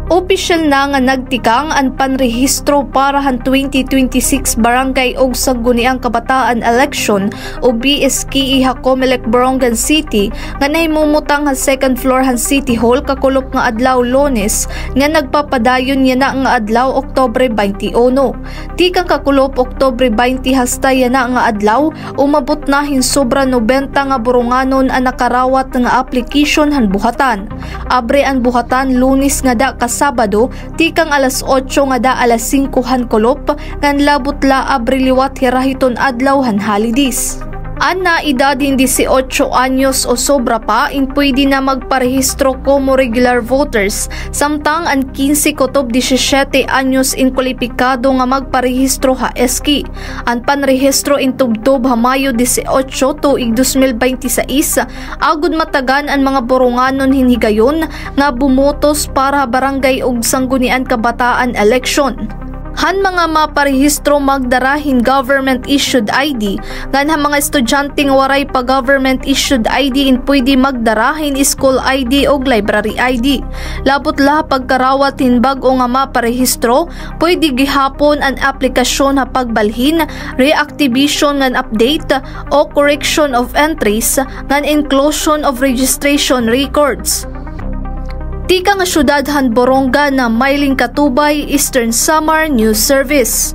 Opisyal na nga nagtikang ang panrehistro para han 2026 Barangay og Sangguniang Kabataan Election o BSK iha Comelec Borongan City nga nahimumutang han second floor han City Hall kakulop nga adlaw Lunes nga nagpapadayon niya na nga adlaw Oktubre 21. Tikang kakulop Oktubre 20 hasta yana nga adlaw umabot na hin sobra 90 nga boronganon ang nakarawat nga application han buhatan. Abre ang buhatan Lunes nga da Sabado, tikang alas 8 nga da alas 5 han kolop, ngan labot la abriliwat hirahiton adlaw han holidays. Ana edad hindi 18 anyos o sobra pa pwede na magparehistro como regular voters samtang ang 15 kutob 17 anyos kwalipikado nga magparehistro ha SK. Ang panrehistro tubtob ha Mayo 18 tuig 2026 agud matagan ang mga boronganon hinigayon nga bumotos para barangay og Sangguniang Kabataan Election. Han mga maparehistro magdarahin government issued ID ngan ha mga estudyanteng waray pa government issued ID pwede magdarahin school ID o library ID. Labot la pagkarawat bag-o nga maparehistro pwede gihapon ang aplikasyon ha pagbalhin, reactivation ngan update o correction of entries ngan inclusion of registration records. Tika nga syudad han Boronga na Mailing Katubay, Eastern Samar News Service.